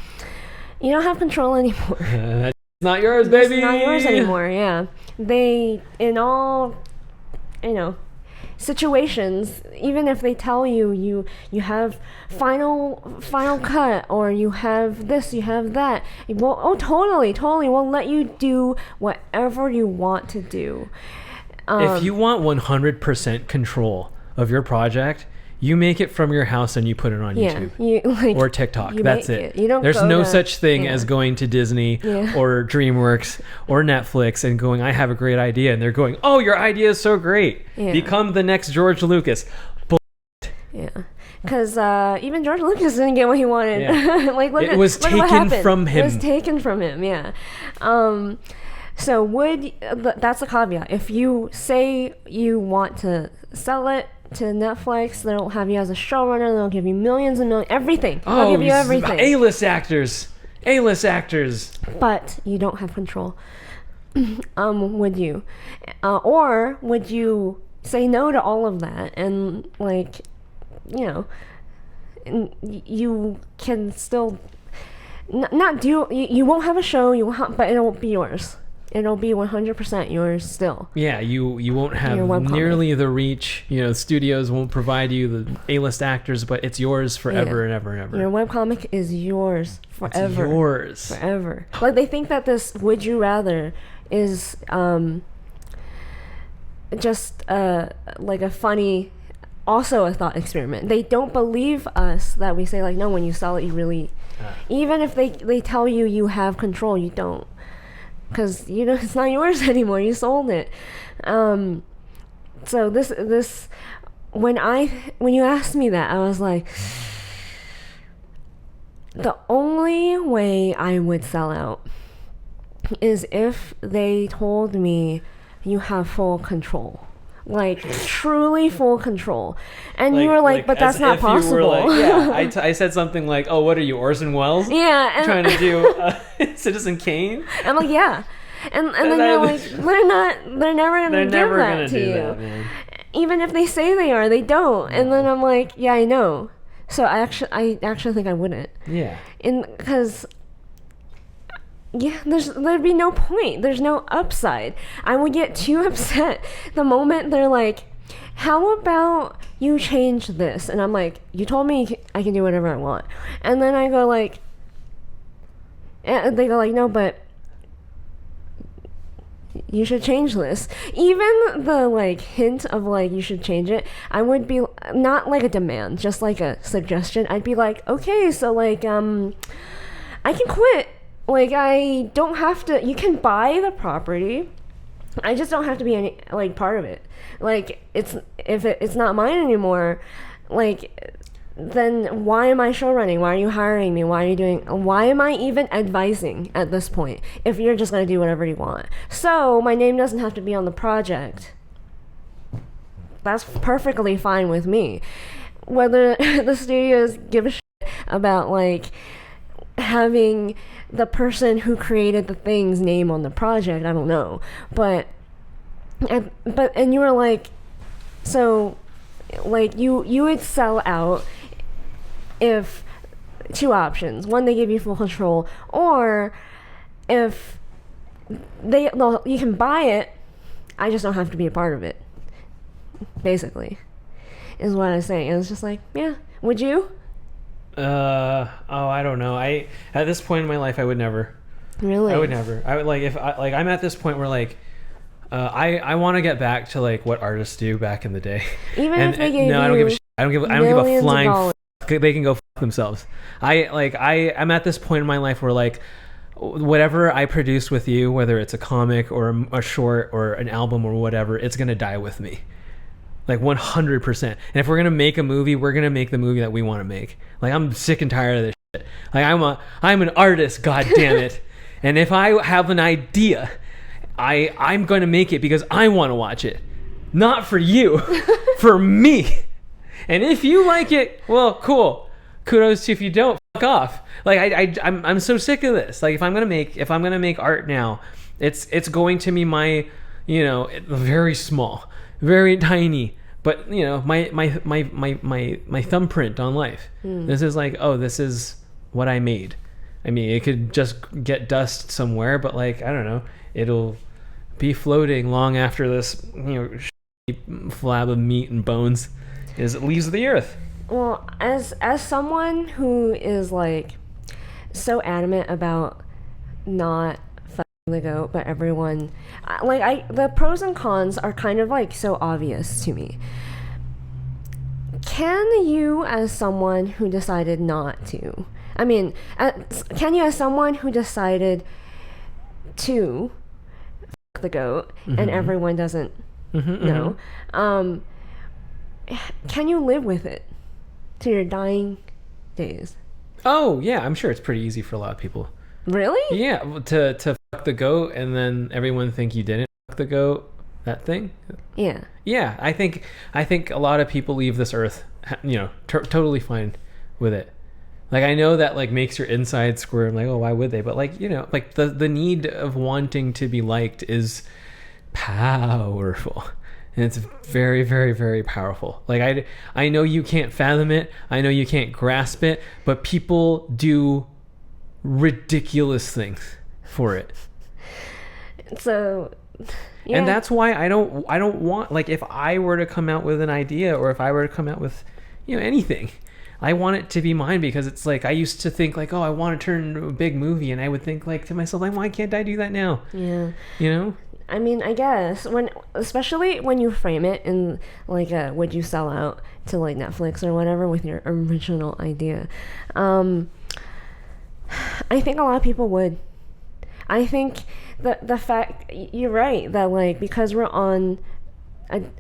you don't have control anymore. That's not yours, baby. It's not yours anymore, yeah. They, in all, you know, situations, even if they tell you have final cut, or you have this, you have that, totally we'll let you do whatever you want to do. If you want 100% control of your project, you make it from your house and you put it on YouTube or TikTok. That's it. There's no such thing as going to Disney or DreamWorks or Netflix and going, I have a great idea. And they're going, oh, your idea is so great. Yeah. Become the next George Lucas. Yeah. Because even George Lucas didn't get what he wanted. Yeah. It was taken from him. It was taken from him, yeah. So that's a caveat. If you say you want to sell it to Netflix, they'll have you as a showrunner, they'll give you millions and millions, everything. They'll give you everything. A-list actors. But you don't have control. Would you? Or would you say no to all of that, and like, you know, and you can still not do. You won't have a show. But it won't be yours. It'll be 100% yours still. Yeah, you won't have nearly the reach. You know, studios won't provide you the A-list actors, but it's yours forever and ever and ever. Your webcomic is yours forever. It's yours. Forever. Like, they think that this Would You Rather is just like a funny, also a thought experiment. They don't believe us that we say, like, no, when you sell it, you really... even if they tell you have control, you don't. Because, you know, it's not yours anymore. You sold it. So this when you asked me that, I was like, the only way I would sell out is if they told me you have full control. Like, truly full control. And you were like, but that's not possible. You were like, yeah, I said something like, oh, what are you, Orson Welles? Yeah. And trying to do Citizen Kane? I'm like, yeah. And then you're like, they're never going to give that to you. That, even if they say they are, they don't. And then I'm like, yeah, I know. So I actually think I wouldn't. Yeah. Because... yeah, there'd be no point. There's no upside. I would get too upset the moment they're like, how about you change this? And I'm like, you told me I can do whatever I want. And then I go like, and they go like, no, but you should change this. Even the like hint of like you should change it, I would be not like a demand, just like a suggestion. I'd be like, okay, so like I can quit. Like, I don't have to... you can buy the property. I just don't have to be any, like, part of it. Like, if it's not mine anymore, like, then why am I show running? Why are you hiring me? Why am I even advising at this point if you're just going to do whatever you want? So, my name doesn't have to be on the project. That's perfectly fine with me. Whether the studios give a shit about, like, having... the person who created the thing's name on the project, I don't know, but you were like, so like you would sell out if two options: one, they give you full control, or if you can buy it, I just don't have to be a part of it, basically, is what I was saying. It was just like, yeah, would you? I don't know. At this point in my life, I would never. Really? I would never. I would I'm at this point where like, I want to get back to like what artists do back in the day. Even if they gave I don't give a shit. I don't give a flying f***. They can go f*** themselves. I'm at this point in my life where like, whatever I produce with you, whether it's a comic or a short or an album or whatever, it's gonna die with me. Like 100%. And if we're gonna make a movie, we're gonna make the movie that we want to make. Like, I'm sick and tired of this shit. Like, I'm an artist, god damn it. And if I have an idea, I'm gonna make it because I want to watch it, not for you, for me. And if you like it, well, cool. Kudos to you. If you don't, fuck off. Like, I'm so sick of this. Like, if I'm gonna make art now, it's going to be my, you know, very small, very tiny, but you know, my thumbprint on life. This is like, oh, this is what I made. I mean, it could just get dust somewhere, but like, I don't know, it'll be floating long after this, you know, flab of meat and bones leaves the earth. Well, as someone who is like so adamant about not the goat, but everyone the pros and cons are kind of like so obvious to me. Can you, as someone who decided not to, can you, as someone who decided to f the goat, and everyone doesn't know, can you live with it to your dying days? Oh yeah, I'm sure it's pretty easy for a lot of people. Really? Yeah, to fuck the goat and then everyone think you didn't fuck the goat, that thing. Yeah. Yeah, I think a lot of people leave this earth, you know, totally fine with it. Like, I know that like makes your inside squirm, like, oh, why would they? But like, you know, like the need of wanting to be liked is powerful. And it's very, very, very powerful. Like I know you can't fathom it. I know you can't grasp it, but people do ridiculous things for it. So, yeah. And that's why I don't want, like, if I were to come out with an idea, or if I were to come out with, anything, I want it to be mine, because it's like, I used to think like, oh, I want to turn into a big movie, and I would think like to myself, like, why can't I do that now? Yeah. I mean, I guess especially when you frame it in like would you sell out to like Netflix or whatever with your original idea, I think a lot of people would. I think the fact, you're right, that like, because we're on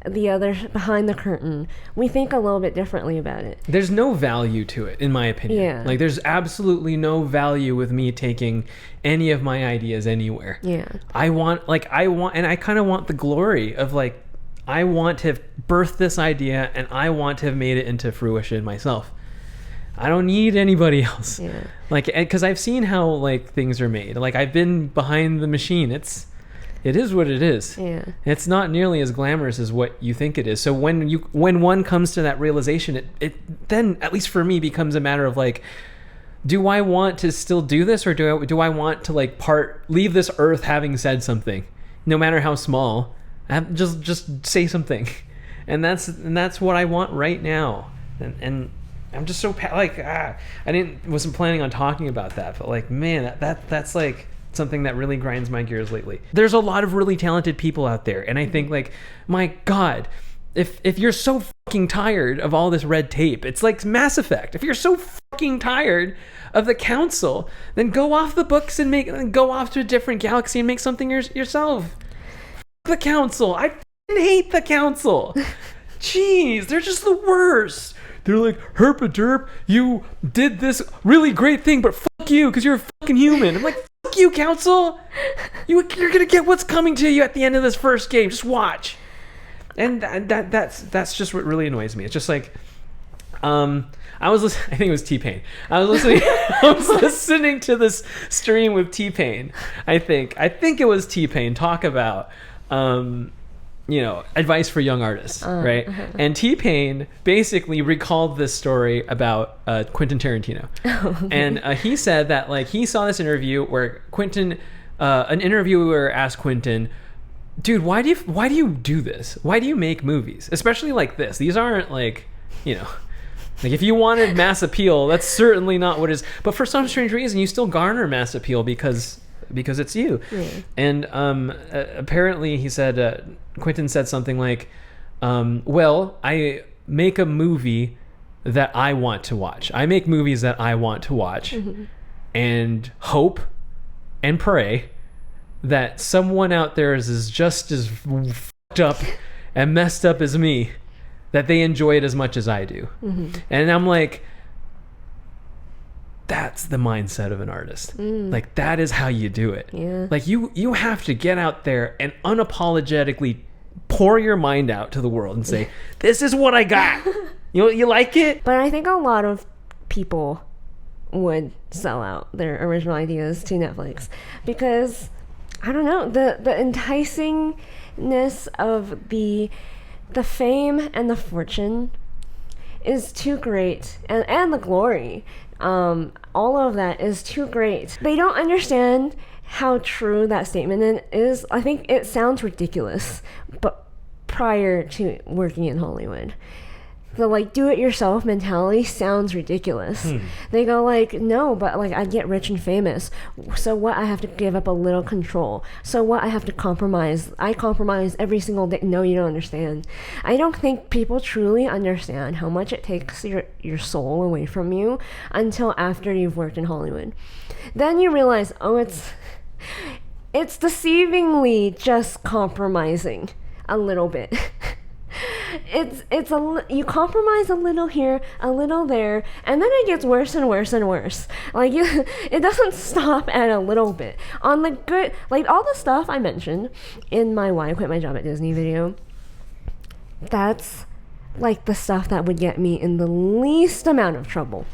the other, behind the curtain, we think a little bit differently about it. There's no value to it, in my opinion. Yeah. Like, there's absolutely no value with me taking any of my ideas anywhere. Yeah. And I kind of want the glory of, like, I want to have birthed this idea, and I want to have made it into fruition myself. I don't need anybody else. Yeah. Like, because I've seen how, like, things are made. Like, I've been behind the machine. It is what it is. Yeah. It's not nearly as glamorous as what you think it is. So when one comes to that realization, it then, at least for me, becomes a matter of like, do I want to still do this, or do I want to like leave this earth having said something, no matter how small? Just say something, and that's what I want right now. And I'm just so I wasn't planning on talking about that, but like, man, that's like something that really grinds my gears lately. There's a lot of really talented people out there, and I think like, my God, if you're so fucking tired of all this red tape, it's like Mass Effect. If you're so fucking tired of the council, then go off the books and go off to a different galaxy and make something yourself. The council. I hate the council. Jeez, they're just the worst. They're like, herpaderp, you did this really great thing, but fuck you, because you're a fucking human. I'm like, fuck you, council. You're gonna get what's coming to you at the end of this first game. Just watch. And that's just what really annoys me. It's just like, I think it was T-Pain. I was listening to this stream with T-Pain. I think it was T-Pain talk about advice for young artists, right? And T-Pain basically recalled this story about Quentin Tarantino. And he said that, like, he saw this interview where an interviewer asked Quentin, dude, why do you do this? Why do you make movies? Especially like this. These aren't like, like, if you wanted mass appeal, that's certainly not what it is. But for some strange reason, you still garner mass appeal because it's you. Yeah. And apparently he said, Quentin said something like, well, I make a movie that I want to watch. I make movies that I want to watch, and hope and pray that someone out there is just as fucked up and messed up as me, that they enjoy it as much as I do. And I'm like, that's the mindset of an artist. Like, that is how you do it. Yeah. Like, you have to get out there and unapologetically pour your mind out to the world and say, this is what I got. You like it? But I think a lot of people would sell out their original ideas to Netflix because, I don't know, the enticingness of the fame and the fortune is too great, and the glory, all of that is too great. They don't understand how true that statement is. I think it sounds ridiculous, but prior to working in Hollywood, the like do-it-yourself mentality sounds ridiculous. They go like, no, but like, I get rich and famous, so what? I have to give up a little control. So what? I have to compromise. I compromise every single day. No, you don't understand. I don't think people truly understand how much it takes your soul away from you until after you've worked in Hollywood. Then you realize, oh, it's deceivingly just compromising a little bit. You compromise a little here, a little there, and then it gets worse and worse and worse. Like, it doesn't stop at a little bit. On the good, like, all the stuff I mentioned in my Why I Quit My Job at Disney video, that's like the stuff that would get me in the least amount of trouble.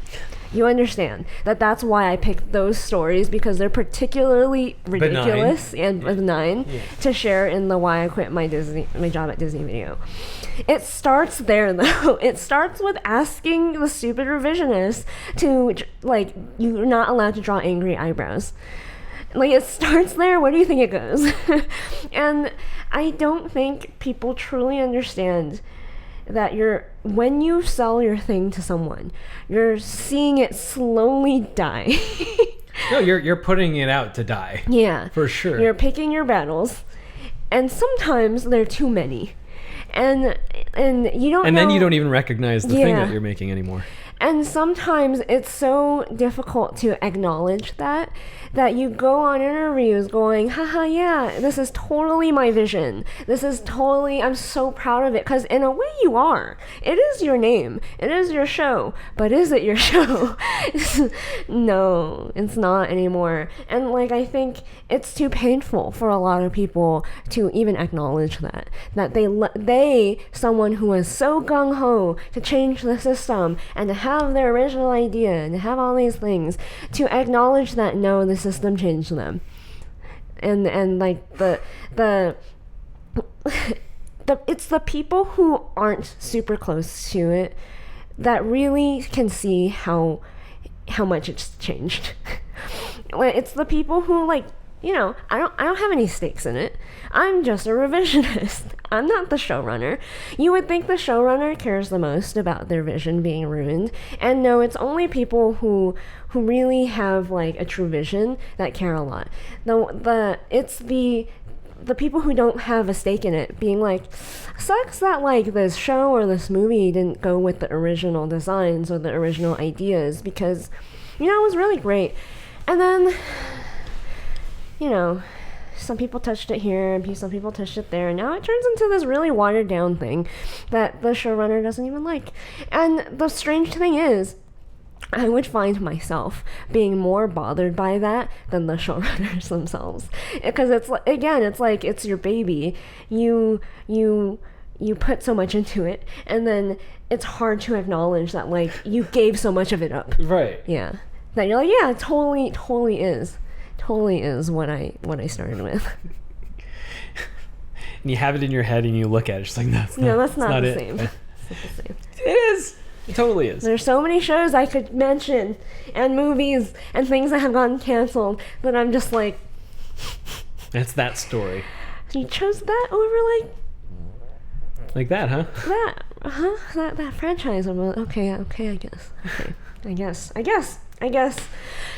You understand that that's why I picked those stories, because they're particularly ridiculous and benign to share in the Why I Quit My Job at Disney video. It starts there though. It starts with asking the stupid revisionist to, like, you're not allowed to draw angry eyebrows. Like, it starts there. Where do you think it goes? And I don't think people truly understand that when you sell your thing to someone, you're seeing it slowly die. No, you're putting it out to die. Yeah. For sure. You're picking your battles, and sometimes they're too many. And you don't And know, then you don't even recognize the thing that you're making anymore. And sometimes it's so difficult to acknowledge that you go on interviews going, haha, yeah, this is totally my vision. This is totally, I'm so proud of it. Because in a way you are. It is your name. It is your show. But is it your show? No, it's not anymore. And like, I think it's too painful for a lot of people to even acknowledge that someone who was so gung-ho to change the system and to have their original idea and to have all these things, to acknowledge that no, the system changed them. And like the it's the people who aren't super close to it that really can see how much it's changed. It's the people who, like, you know, I don't have any stakes in it. I'm just a revisionist. I'm not the showrunner. You would think the showrunner cares the most about their vision being ruined. And no, it's only people who really have, like, a true vision that care a lot. It's the people who don't have a stake in it being like, sucks that, like, this show or this movie didn't go with the original designs or the original ideas, because, you know, it was really great. And then, you know, some people touched it here and some people touched it there, and now it turns into this really watered down thing that the showrunner doesn't even like. And the strange thing is, I would find myself being more bothered by that than the showrunners themselves, because it's like it's your baby. You put so much into it, and then it's hard to acknowledge that, like, you gave so much of it up. Right. Yeah. That you're like, yeah, it totally is what I started with. And you have it in your head and you look at it, just like, that's not the it. same. It's not the same. It is. It totally is. There's so many shows I could mention, and movies and things that have gotten canceled, that I'm just like, It's that story. You chose that over, like that, huh? That franchise. I'm like, okay, I guess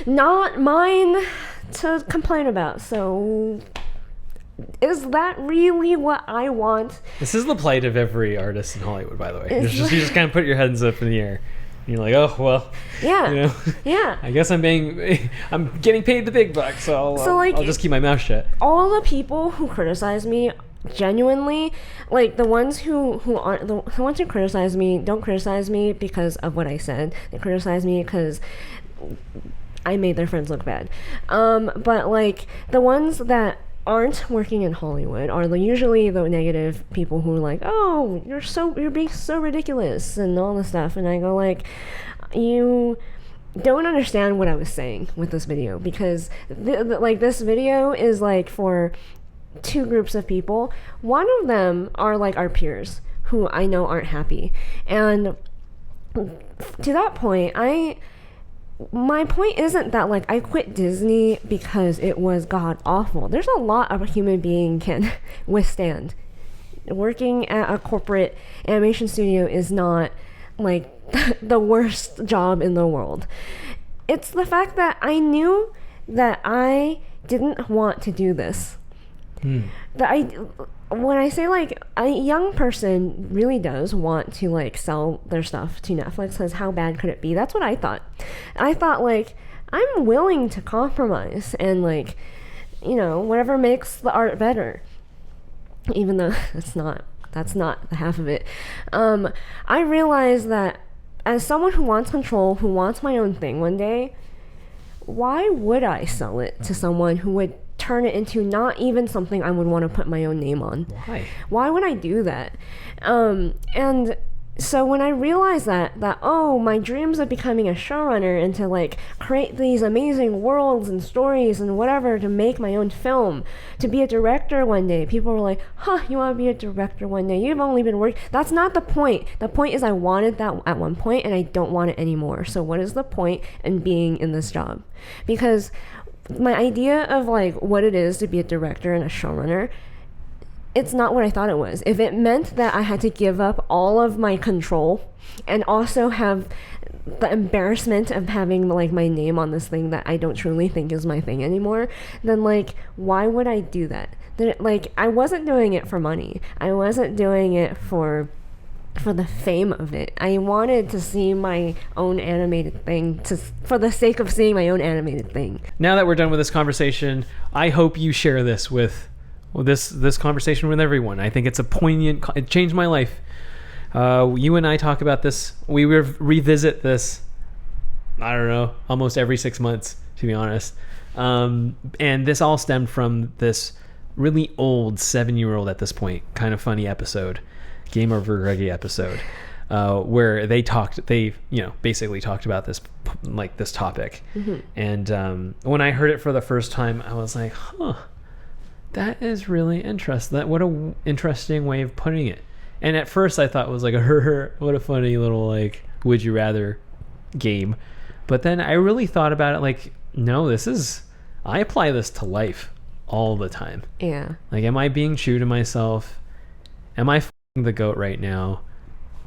not mine to complain about. So is that really what I want? This is the plight of every artist in Hollywood, by the way. You just kind of put your heads up in the air. And you're like, oh, well, yeah, you know, yeah. I guess I'm getting paid the big bucks, so I'll just keep my mouth shut. All the people who criticize me, genuinely, like, the ones who criticize me don't criticize me because of what I said. They criticize me because I made their friends look bad. But, like, the ones that aren't working in Hollywood are usually the negative people who are like, oh, you're being so ridiculous and all this stuff. And I go, like, you don't understand what I was saying with this video, because this video is, like, for two groups of people. One of them are, like, our peers who I know aren't happy, and to that point, my point isn't that, like, I quit Disney because it was god awful. There's a lot of a human being can withstand. Working at a corporate animation studio is not, like, the worst job in the world. It's the fact that I knew that I didn't want to do this. When I say, like, a young person really does want to, like, sell their stuff to Netflix, because how bad could it be? That's what I thought. I thought, like, I'm willing to compromise and, like, you know, whatever makes the art better, even though that's not the half of it. I realized that as someone who wants control, who wants my own thing one day, why would I sell it to someone who would turn it into not even something I would want to put my own name on? Why would I do that? And so when I realized that oh, my dreams of becoming a showrunner and to like create these amazing worlds and stories and whatever, to make my own film, to be a director one day, people were like, huh, you want to be a director one day? You've only been working. That's not the point. The point is I wanted that at one point and I don't want it anymore. So what is the point in being in this job? Because my idea of like what it is to be a director and a showrunner, it's not what I thought it was. If it meant that I had to give up all of my control and also have the embarrassment of having like my name on this thing that I don't truly think is my thing anymore, then like why would I do that? Like I wasn't doing it for money. I wasn't doing it for the fame of it. I wanted to see my own animated thing for the sake of seeing my own animated thing. Now that we're done with this conversation, I hope you share this with this conversation with everyone. I think it's a poignant. It changed my life. You and I talk about this. We revisit this. I don't know, almost every 6 months, to be honest. And this all stemmed from this really old 7-year-old at this point, kind of funny episode, Game Over Greggy episode, where they basically talked about this topic. Mm-hmm. And when I heard it for the first time, I was like, huh. That is really interesting. What a interesting way of putting it. And at first I thought it was like what a funny little like would you rather game. But then I really thought about it like, no, I apply this to life all the time. Yeah. Like, am I being true to myself? Am I f***ing the goat right now?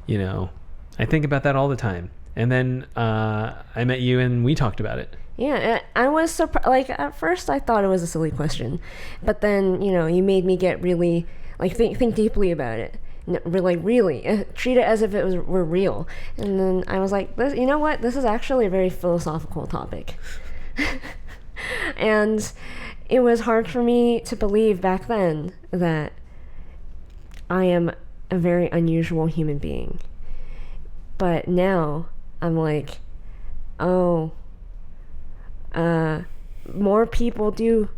I think about that all the time. And then I met you and we talked about it. Yeah, I was surprised. Like, at first I thought it was a silly question, but then, you made me get really, like, think deeply about it. Really, treat it as if it were real. And then I was like, you know what? This is actually a very philosophical topic. And it was hard for me to believe back then that I am a very unusual human being. But now I'm like, oh, more people do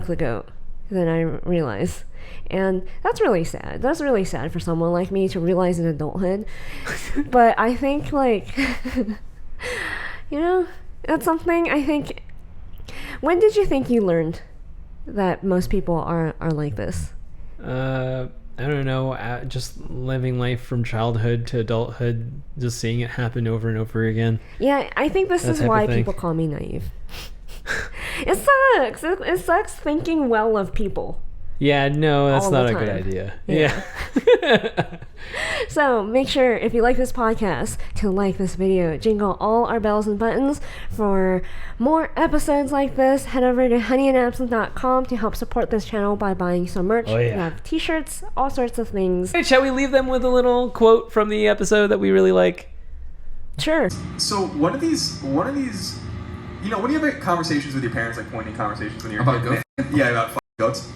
the goat than I realize. And that's really sad. That's really sad for someone like me to realize in adulthood. But I think, like, that's something I think... When did you think you learned that most people are like this? I don't know, just living life from childhood to adulthood, just seeing it happen over and over again. Yeah, I think this is why people call me naive. It sucks. It sucks thinking well of people. Yeah, no, that's not a good idea. Yeah. So make sure, if you like this podcast, to like this video. Jingle all our bells and buttons. For more episodes like this, head over to honeyandabsinthe.com to help support this channel by buying some merch. Oh, yeah. We have t-shirts, all sorts of things. Hey, shall we leave them with a little quote from the episode that we really like? Sure. So one of these, when you have conversations with your parents, like pointing conversations when you're about goats? Yeah, about fucking goats.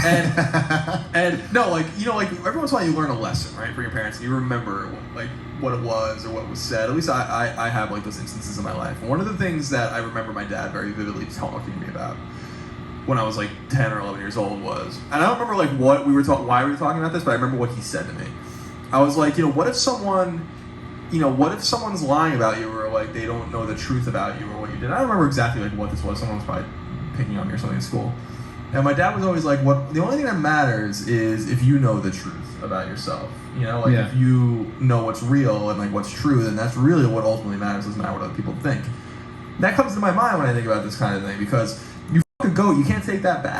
and no, like every once in a while you learn a lesson, right, from your parents, and you remember like what it was or what was said. At least I have like those instances in my life. And one of the things that I remember my dad very vividly talking to me about when I was like 10 or 11 years old was, and I don't remember like why we were talking about this, but I remember what he said to me. I was like, what if someone's lying about you, or like they don't know the truth about you or what you did. I don't remember exactly like what this was. Someone was probably picking on me or something in school. And my dad was always like, the only thing that matters is if you know the truth about yourself. If you know what's real and like what's true, then that's really what ultimately matters. Doesn't matter what other people think. That comes to my mind when I think about this kind of thing, because you fucking goat, you can't take that back.